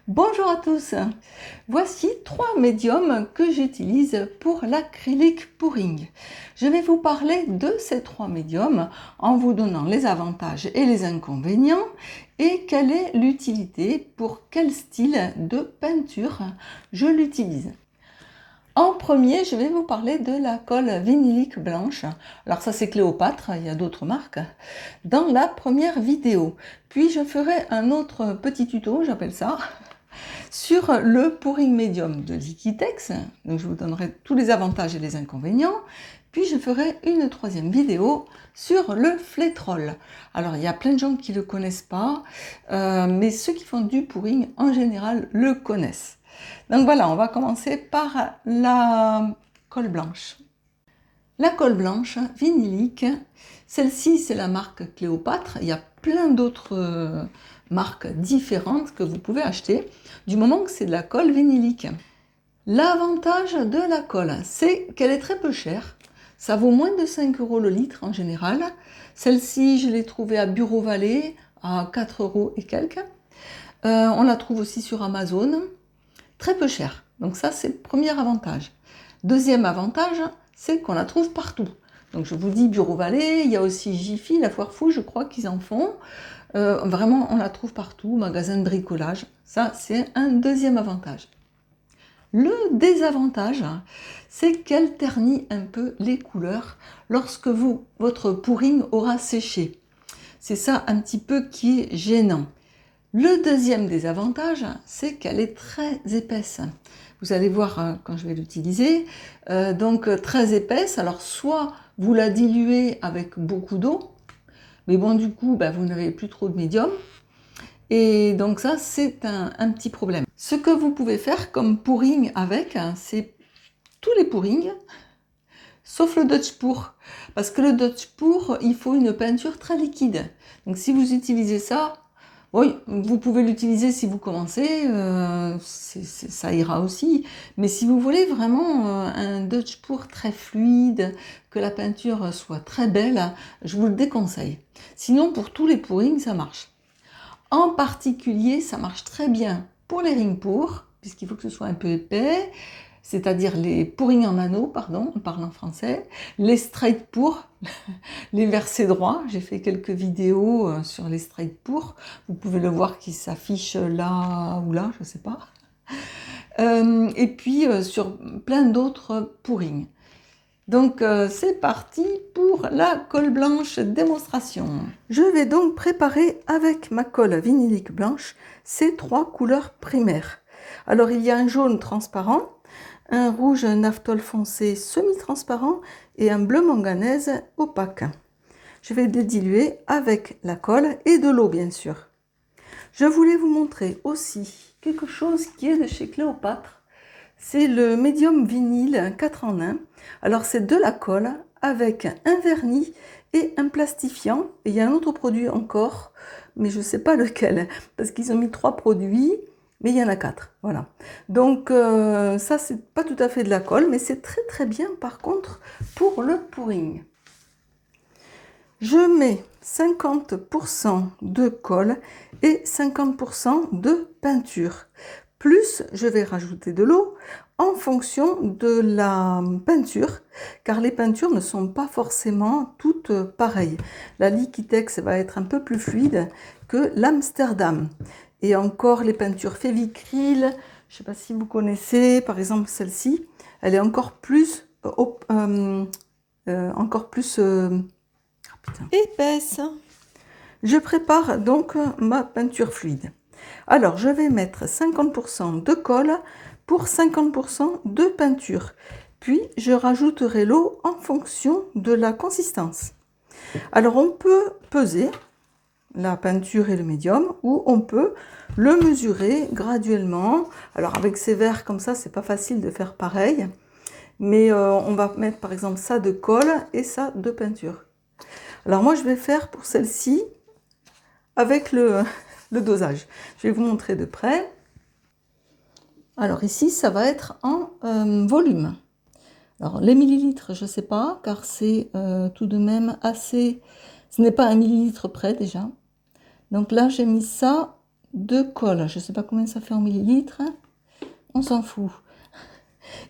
Bonjour à tous, voici 3 médiums que j'utilise pour l'acrylique pouring. Je vais vous parler de ces 3 médiums en vous donnant les avantages et les inconvénients et quelle est l'utilité, pour quel style de peinture je l'utilise. En premier, je vais vous parler de la colle vinylique blanche. Alors ça c'est Cléopâtre, il y a d'autres marques, dans la première vidéo. Puis je ferai un autre petit tuto, j'appelle ça, sur le pouring médium de Liquitex. Donc je vous donnerai tous les avantages et les inconvénients. Puis je ferai une troisième vidéo sur le flétrol. Alors il y a plein de gens qui ne le connaissent pas, mais ceux qui font du pouring en général le connaissent. Donc voilà, on va commencer par la colle blanche. La colle blanche vinylique, celle-ci c'est la marque Cléopâtre. Il y a plein d'autres marques différentes que vous pouvez acheter, du moment que c'est de la colle vinylique. L'avantage de la colle, c'est qu'elle est très peu chère. Ça vaut moins de 5 € le litre en général. Celle-ci, je l'ai trouvée à Bureau Vallée à 4 € et quelques. On la trouve aussi sur Amazon. Très peu cher. Donc ça, c'est le premier avantage. Deuxième avantage, c'est qu'on la trouve partout. Donc je vous dis Bureau Vallée, il y a aussi Jiffy, la Foire Fou, je crois qu'ils en font. Vraiment, on la trouve partout, magasin de bricolage. Ça, c'est un deuxième avantage. Le désavantage, c'est qu'elle ternit un peu les couleurs lorsque votre pouring aura séché. C'est ça un petit peu qui est gênant. Le deuxième désavantage, c'est qu'elle est très épaisse. Vous allez voir quand je vais l'utiliser. Donc très épaisse, alors soit vous la diluez avec beaucoup d'eau, mais bon du coup vous n'avez plus trop de médium. Et donc ça c'est un petit problème. Ce que vous pouvez faire comme pouring avec, c'est tous les pourrings, sauf le Dutch Pour. Parce que le Dutch Pour, il faut une peinture très liquide. Donc si vous utilisez ça, oui, vous pouvez l'utiliser si vous commencez, ça ira aussi. Mais si vous voulez vraiment un Dutch Pour très fluide, que la peinture soit très belle, je vous le déconseille. Sinon, pour tous les pourrings, ça marche. En particulier, ça marche très bien pour les ring pour, puisqu'il faut que ce soit un peu épais, c'est-à-dire les pourrings en anneaux, pardon, on parle en français, les straight pour, les versets droits. J'ai fait quelques vidéos sur les straight pour, vous pouvez le voir qui s'affiche là ou là, je sais pas. Et puis sur plein d'autres pourrings. Donc c'est parti pour la colle blanche démonstration. Je vais donc préparer avec ma colle vinylique blanche ces 3 couleurs primaires. Alors il y a un jaune transparent, un rouge naphthol foncé semi-transparent et un bleu manganèse opaque. Je vais les diluer avec la colle et de l'eau bien sûr. Je voulais vous montrer aussi quelque chose qui est de chez Cléopâtre. C'est le médium vinyle 4 en 1. Alors c'est de la colle avec un vernis et un plastifiant. Et il y a un autre produit encore, mais je ne sais pas lequel, parce qu'ils ont mis 3 produits, mais il y en a 4. Voilà. Donc ça, c'est pas tout à fait de la colle, mais c'est très très bien par contre pour le pouring. Je mets 50% de colle et 50% de peinture. Plus je vais rajouter de l'eau en fonction de la peinture, car les peintures ne sont pas forcément toutes pareilles. La Liquitex va être un peu plus fluide que l'Amsterdam. Et encore les peintures Févicryl, je ne sais pas si vous connaissez, par exemple celle-ci, elle est encore plus épaisse. Je prépare donc ma peinture fluide. Alors, je vais mettre 50% de colle pour 50% de peinture. Puis, je rajouterai l'eau en fonction de la consistance. Alors, on peut peser la peinture et le médium ou on peut le mesurer graduellement. Alors, avec ces verres comme ça, c'est pas facile de faire pareil. Mais on va mettre par exemple ça de colle et ça de peinture. Alors, moi, je vais faire pour celle-ci avec le dosage. Je vais vous montrer de près. Alors ici, ça va être en volume. Alors les millilitres, je ne sais pas, car c'est tout de même assez... Ce n'est pas un millilitre près déjà. Donc là, j'ai mis ça de colle. Je ne sais pas combien ça fait en millilitres. On s'en fout.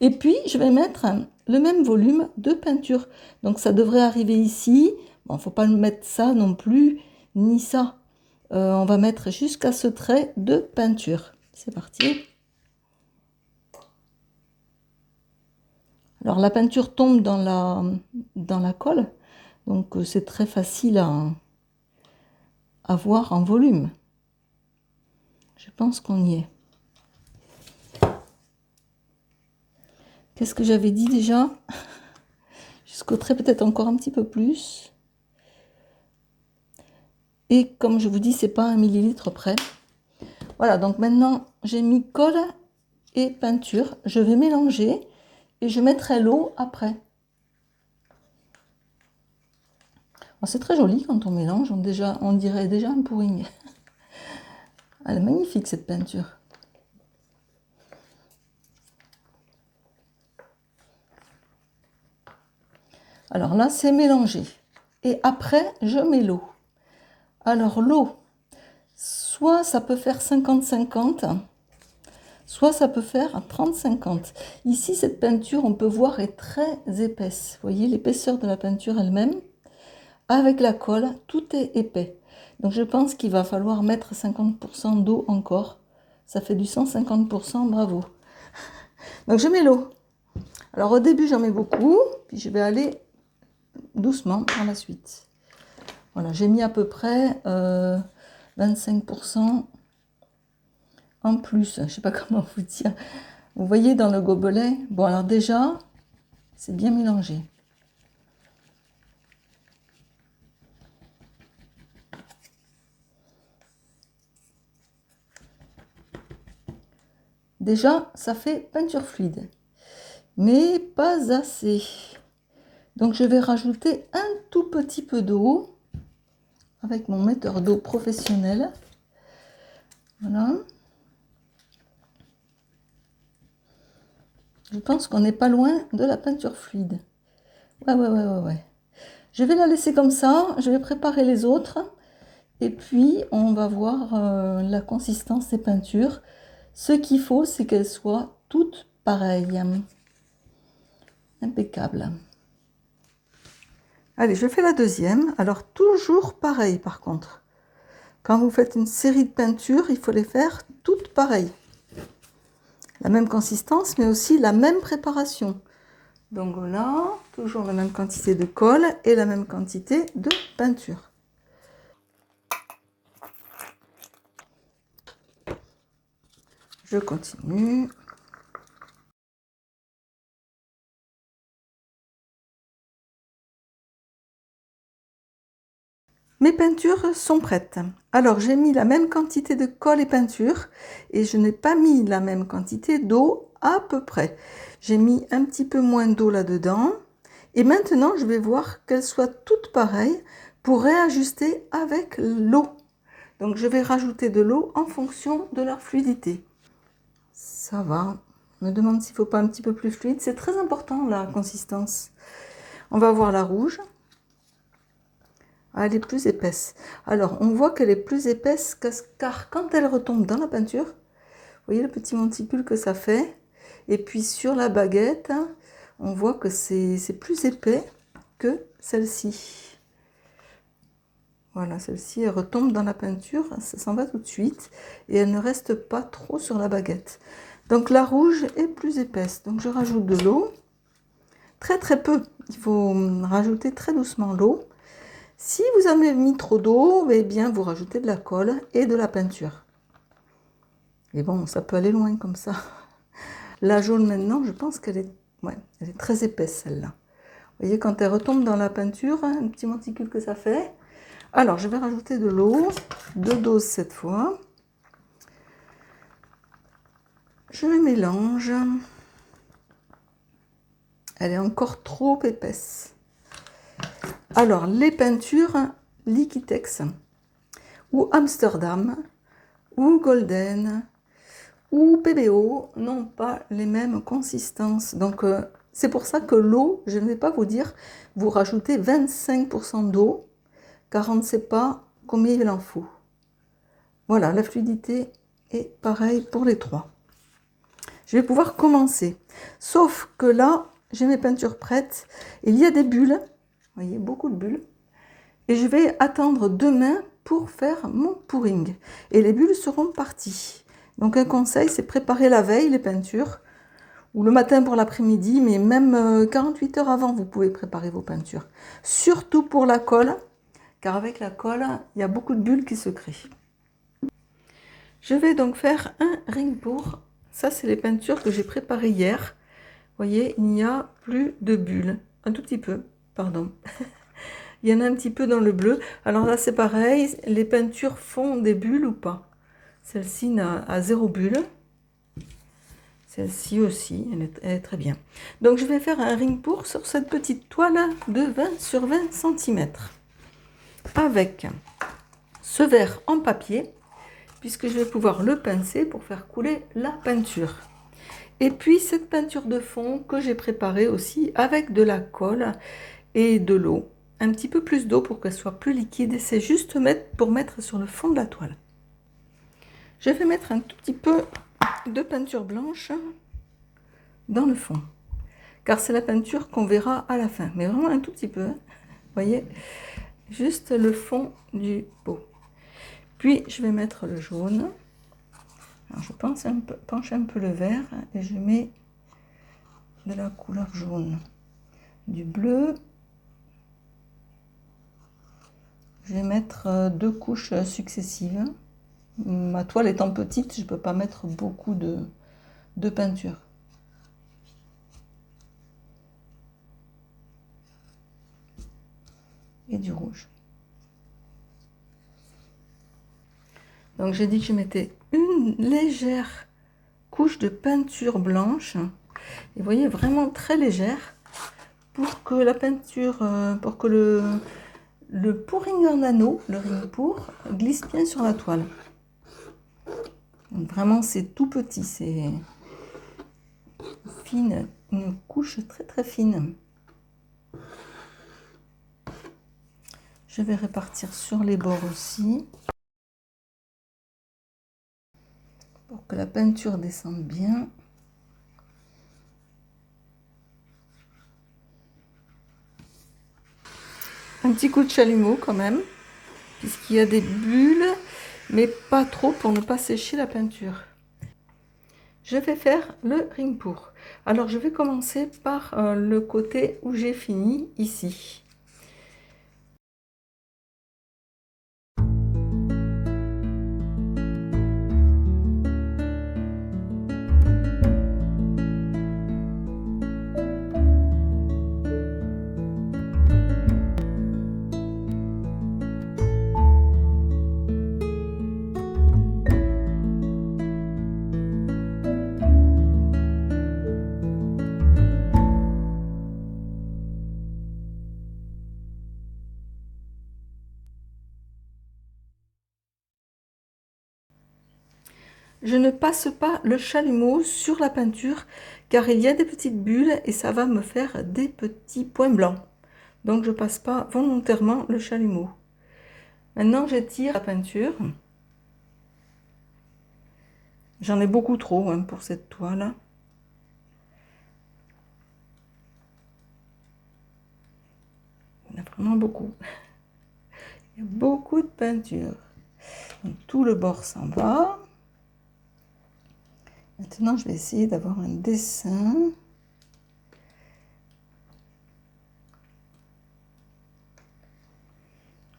Et puis, je vais mettre le même volume de peinture. Donc, ça devrait arriver ici. Bon, il ne faut pas mettre ça non plus, ni ça. On va mettre jusqu'à ce trait de peinture. C'est parti. Alors, la peinture tombe dans la colle. Donc, c'est très facile à voir en volume. Je pense qu'on y est. Qu'est-ce que j'avais dit déjà? Jusqu'au trait, peut-être encore un petit peu plus. Et comme je vous dis, c'est pas un millilitre près. Voilà, donc maintenant, j'ai mis colle et peinture. Je vais mélanger et je mettrai l'eau après. C'est très joli quand on mélange. On dirait déjà un pouring. Elle est magnifique, cette peinture. Alors là, c'est mélangé. Et après, je mets l'eau. Alors l'eau, soit ça peut faire 50-50, soit ça peut faire 30-50. Ici, cette peinture, on peut voir, est très épaisse. Vous voyez l'épaisseur de la peinture elle-même. Avec la colle, tout est épais. Donc je pense qu'il va falloir mettre 50% d'eau encore. Ça fait du 150%, bravo. Donc je mets l'eau. Alors au début, j'en mets beaucoup, puis je vais aller doucement par la suite. Voilà, j'ai mis à peu près 25% en plus. Je ne sais pas comment vous dire. Vous voyez dans le gobelet, bon alors déjà, c'est bien mélangé. Déjà, ça fait peinture fluide, mais pas assez. Donc je vais rajouter un tout petit peu d'eau avec mon metteur d'eau professionnel. Voilà. Je pense qu'on n'est pas loin de la peinture fluide. Ouais. Je vais la laisser comme ça. Je vais préparer les autres. Et puis, on va voir la consistance des peintures. Ce qu'il faut, c'est qu'elles soient toutes pareilles. Impeccable. Allez, je fais la deuxième. Alors, toujours pareil par contre. Quand vous faites une série de peintures, il faut les faire toutes pareilles. La même consistance, mais aussi la même préparation. Donc là, toujours la même quantité de colle et la même quantité de peinture. Je continue. Mes peintures sont prêtes. Alors j'ai mis la même quantité de colle et peinture et je n'ai pas mis la même quantité d'eau à peu près. J'ai mis un petit peu moins d'eau là-dedans et maintenant je vais voir qu'elles soient toutes pareilles pour réajuster avec l'eau. Donc je vais rajouter de l'eau en fonction de leur fluidité. Ça va. Je me demande s'il ne faut pas un petit peu plus fluide. C'est très important la consistance. On va voir la rouge. Ah, elle est plus épaisse. Alors, on voit qu'elle est plus épaisse car quand elle retombe dans la peinture, vous voyez le petit monticule que ça fait. Et puis sur la baguette, on voit que c'est plus épais que celle-ci. Voilà, celle-ci, elle retombe dans la peinture, ça s'en va tout de suite. Et elle ne reste pas trop sur la baguette. Donc la rouge est plus épaisse. Donc je rajoute de l'eau. Très très peu. Il faut rajouter très doucement l'eau. Si vous avez mis trop d'eau, eh bien vous rajoutez de la colle et de la peinture. Et bon, ça peut aller loin comme ça. La jaune maintenant, je pense qu'elle est, elle est très épaisse celle-là. Vous voyez, quand elle retombe dans la peinture, un petit monticule que ça fait. Alors, je vais rajouter de l'eau, 2 doses cette fois. Je mélange. Elle est encore trop épaisse. Alors, les peintures Liquitex, ou Amsterdam, ou Golden, ou PBO n'ont pas les mêmes consistances. Donc, c'est pour ça que l'eau, je ne vais pas vous dire, vous rajoutez 25% d'eau, car on ne sait pas combien il en faut. Voilà, la fluidité est pareille pour les trois. Je vais pouvoir commencer. Sauf que là, j'ai mes peintures prêtes. Il y a des bulles. Vous voyez, beaucoup de bulles. Et je vais attendre demain pour faire mon pouring. Et les bulles seront parties. Donc un conseil, c'est préparer la veille les peintures. Ou le matin pour l'après-midi. Mais même 48 heures avant, vous pouvez préparer vos peintures. Surtout pour la colle. Car avec la colle, il y a beaucoup de bulles qui se créent. Je vais donc faire un ring pour. Ça, c'est les peintures que j'ai préparées hier. Vous voyez, il n'y a plus de bulles. Un tout petit peu, pardon. Il y en a un petit peu dans le bleu. Alors là, c'est pareil. Les peintures font des bulles ou pas? Celle-ci n'a 0 bulle. Celle-ci aussi, elle est très bien. Donc, je vais faire un ring pour sur cette petite toile de 20 sur 20 cm. Avec ce verre en papier, puisque je vais pouvoir le pincer pour faire couler la peinture. Et puis cette peinture de fond que j'ai préparée aussi avec de la colle et de l'eau. Un petit peu plus d'eau pour qu'elle soit plus liquide. Et c'est juste pour mettre sur le fond de la toile. Je vais mettre un tout petit peu de peinture blanche dans le fond. Car c'est la peinture qu'on verra à la fin. Mais vraiment un tout petit peu. Hein. Vous voyez, juste le fond du pot. Puis je vais mettre le jaune. Alors, je penche un peu le vert et je mets de la couleur jaune. Du bleu. Je vais mettre 2 couches successives. Ma toile étant petite, je ne peux pas mettre beaucoup de peinture. Et du rouge. Donc j'ai dit que je mettais une légère couche de peinture blanche. Et vous voyez, vraiment très légère. Pour que la peinture, pour que le pouring en anneau, le ring pour, glisse bien sur la toile. Donc vraiment, c'est tout petit, c'est fine, une couche très très fine. Je vais répartir sur les bords aussi. Pour que la peinture descende bien. Un petit coup de chalumeau quand même, puisqu'il y a des bulles, mais pas trop pour ne pas sécher la peinture. Je vais faire le ring pour. Alors je vais commencer par le côté où j'ai fini ici. Je ne passe pas le chalumeau sur la peinture car il y a des petites bulles et ça va me faire des petits points blancs. Donc je ne passe pas volontairement le chalumeau. Maintenant j'étire la peinture. J'en ai beaucoup trop hein, pour cette toile. Il y en a vraiment beaucoup. Il y a beaucoup de peinture. Donc, tout le bord s'en va. Maintenant, je vais essayer d'avoir un dessin.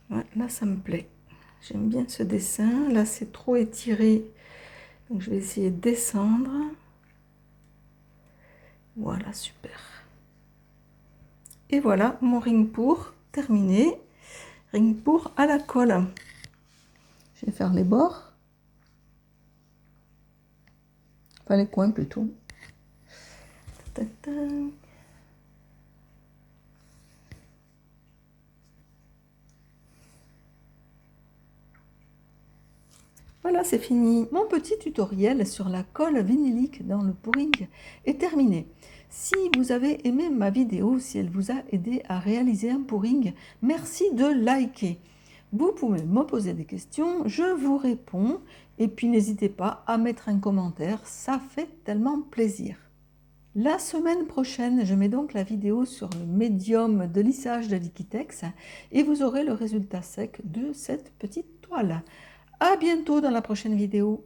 Ouais, là, ça me plaît. J'aime bien ce dessin. Là, c'est trop étiré. Donc, je vais essayer de descendre. Voilà, super. Et voilà, mon ring pour terminé. Ring pour à la colle. Je vais faire les bords. Enfin, les coins plutôt. Tac, tac. Voilà, c'est fini. Mon petit tutoriel sur la colle vinylique dans le pouring est terminé. Si vous avez aimé ma vidéo, si elle vous a aidé à réaliser un pouring, merci de liker. Vous pouvez me poser des questions, je vous réponds. Et puis n'hésitez pas à mettre un commentaire, ça fait tellement plaisir. La semaine prochaine, je mets donc la vidéo sur le médium de lissage de Liquitex et vous aurez le résultat sec de cette petite toile. À bientôt dans la prochaine vidéo.